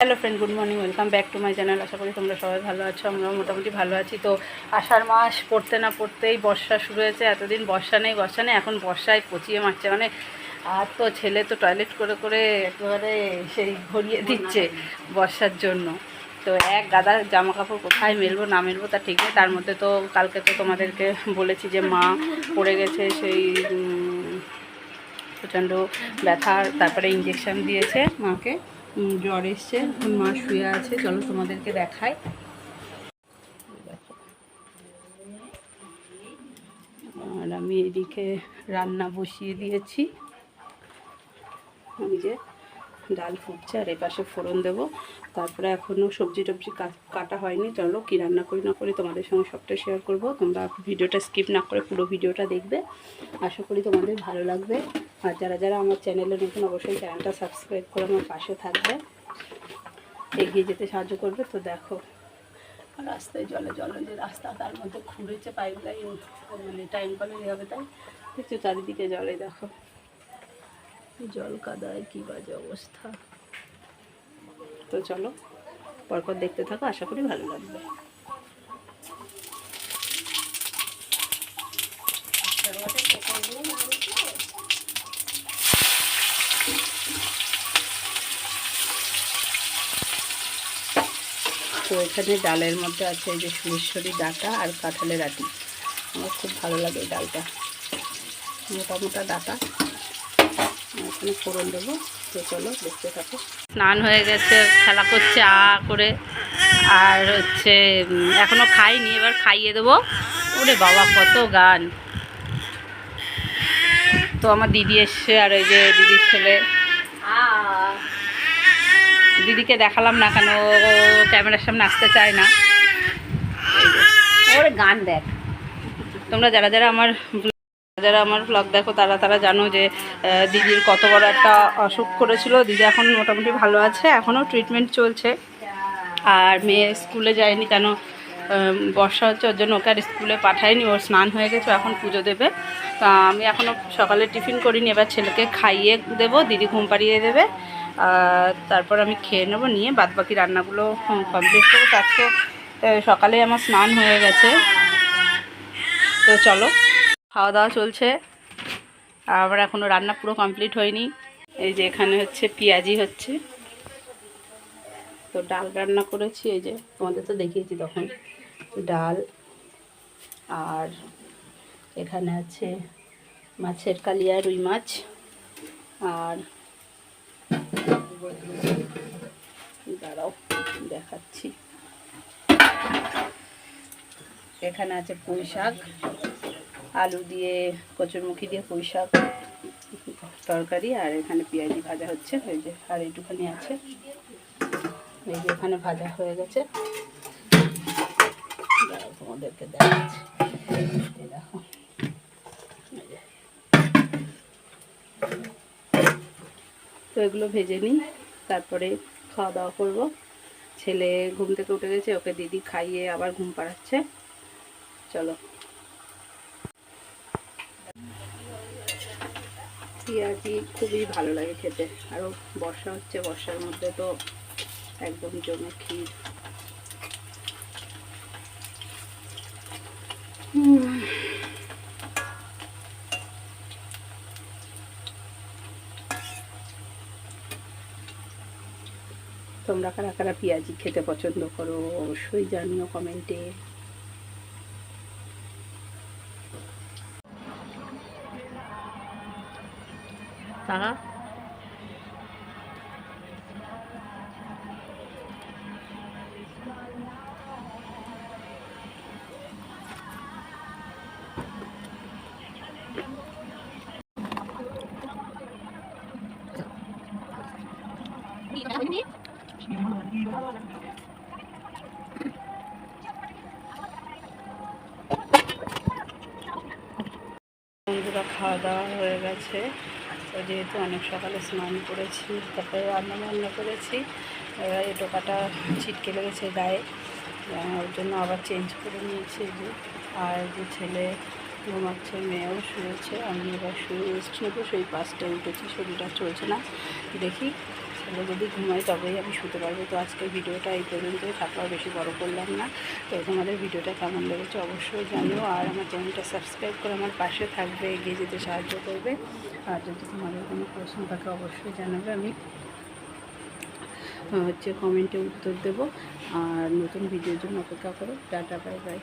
Hello friend, good morning, welcome back to my channel. আশা করি তোমরা সবাই ভালো আছো, আমরাও মোটামুটি ভালো আছি। তো আষাঢ় মাস পড়তে না পড়তেই বর্ষা শুরু হয়েছে। এতদিন বর্ষা নেই, এখন বর্ষায় পচিয়ে মারছে। মানে আর তো ছেলে তো টয়লেট করে করে একেবারে সেই ভরিয়ে দিচ্ছে বর্ষার জন্য। তো এক গাদা জামা কাপড় কোথায় মেলবো না মেলবো তা ঠিক নেই। তার মধ্যে তো কালকে তো তোমাদেরকে বলেছি যে মা পড়ে গেছে সেই প্রচণ্ড ব্যথার, তারপরে ইঞ্জেকশান দিয়েছে মাকে, জ্বর এসছে, এখন মা শুয়ে আছে। চলো তোমাদেরকে দেখাই। আর আমি এদিকে রান্না বসিয়ে দিয়েছি, ওই যে ডাল ফুটছে আর এপাশে ফোড়ন দেবো। তারপরে এখনও সবজি টবজি কাটা হয়নি। চলো কী রান্না করি না করি তোমাদের সঙ্গে সবটা শেয়ার করব। তোমরা ভিডিওটা স্কিপ না করে পুরো ভিডিওটা দেখবে, আশা করি তোমাদের ভালো লাগবে। আর যারা যারা আমার চ্যানেলে নতুন, অবশ্যই চ্যানেলটা সাবস্ক্রাইব করে আমার পাশে থাকবে, এগিয়ে যেতে সাহায্য করবে। তো দেখো রাস্তায় জলে যে রাস্তা, তার মধ্যে খুঁড়েছে পাইপ লাইন, মানে টাইম কলে হবে, তাই দেখছো চারিদিকে জলে। দেখো জল কাদায় কী বাজে অবস্থা। তো চলো পরপর দেখতে থাকো, আশা করি ভালো লাগবে। তো এখানে ডালের মধ্যে আছে এই যে সুরেশ্বরী ডাঁটা আর কাঁঠালের আটি। আমার খুব ভালো লাগে এই ডালটা, মোটা মোটা ডাঁটা। এখানে ফোড়ন দেবো। তো চলো দেখতে থাকো। স্নান হয়ে গেছে, খেলা করছে করে। আর হচ্ছে এখনও খাইনি, এবার খাইয়ে দেবো। ওরে বাবা কত গান। তো আমার দিদি এসছে, আর ওই যে দিদির ছেলে, দিদিকে দেখালাম না কেন, ক্যামেরার সামনে আসতে চায় না। ওরে গান দেখ। তোমরা যারা যারা আমার ব্লগ দেখো তারা জানো যে দিদির কত বড় একটা অসুখ করেছিল। দিদি এখন মোটামুটি ভালো আছে, এখনও ট্রিটমেন্ট চলছে। আর মেয়ে স্কুলে যায়নি কেন, বর্ষা হচ্ছে, ওর জন্য ওকে আর স্কুলে পাঠায়নি। ওর স্নান হয়ে গেছে, এখন পুজো দেবে। তা আমি এখনও সকালে টিফিন করিনি, এবার ছেলেকে খাইয়ে দেবো, দিদি ঘুম পাড়িয়ে দেবে। তারপর আমি খেয়ে নেবো, নিয়ে বাদবাকি রান্নাগুলো কমপ্লিট করবো। আজকে সকালে আমার স্নান হয়ে গেছে। তো চলো, খাওয়া দাওয়া চলছে, আবার এখনও রান্না পুরো কমপ্লিট হয়নি। এই যে এখানে হচ্ছে পেঁয়াজি হচ্ছে। তো ডাল রান্না করেছি, এই যে তোমাদের তো দেখিয়েছি তখন, ডাল। আর এখানে আছে মাছের কালিয়া, রুই মাছ। আর দাঁড়াও দেখাচ্ছি, এখানে আছে পুঁই শাক, আলু দিয়ে, কচুরমুখী দিয়ে পুঁই শাক তরকারি। আর এখানে পেঁয়াজি ভাজা হচ্ছে, ওই যে আর এইটুখানি আছে। এই যে এখানে ভাজা হয়ে গেছে, তোমাদেরকে দেখাচ্ছি। দেখো তো এগুলো ভেজে নিই, তারপরে খাওয়া দাওয়া করবো। ছেলে ঘুম থেকে উঠে গেছে, ওকে দিদি খাইয়ে আবার ঘুম পাড়াচ্ছে। চলো। পেঁয়াজি খুবই ভালো লাগে খেতে, আরও বর্ষা হচ্ছে, বর্ষার মধ্যে তো একদম জমে ক্ষীর। তোমরা কারা কারা পেঁয়াজি খেতে পছন্দ করো অবশ্যই জানিও কমেন্টে। তারা বন্ধুরা খাওয়া দাওয়া হয়ে গেছে। তো যেহেতু অনেক সকালে স্নান করেছি, তারপরে রান্না করেছি, এবার এই টোকাটা ছিটকে লেগেছে গায়ে, ওর জন্য আবার চেঞ্জ করে নিয়েছি। যে আর যে ছেলে ঘুমাচ্ছে, মেয়েও শুয়েছে, আমি এবার শুয়ে রেস্ট নেবো। সেই 5টায় উঠেছি, শরীরটা চলছে না, দেখি ছেলে যদি ঘুমায় তবেই আমি শুতে পারবো। তো আজকের ভিডিওটা এই পর্যন্তই থাকলেও বেশি বড় করলাম না। তো তোমাদের ভিডিওটা কেমন লেগেছে অবশ্যই জানিও, আর আমার চ্যানেলটা সাবস্ক্রাইব করে আমার পাশে থাকবে, এগিয়ে যেতে সাহায্য করবে। আর যদি তোমাদের কোনো প্রশ্ন থাকে অবশ্যই জানাবে, আমি কমেন্টে উত্তর দেবো। আর নতুন ভিডিওর জন্য অপেক্ষা করো। Tata, bye bye.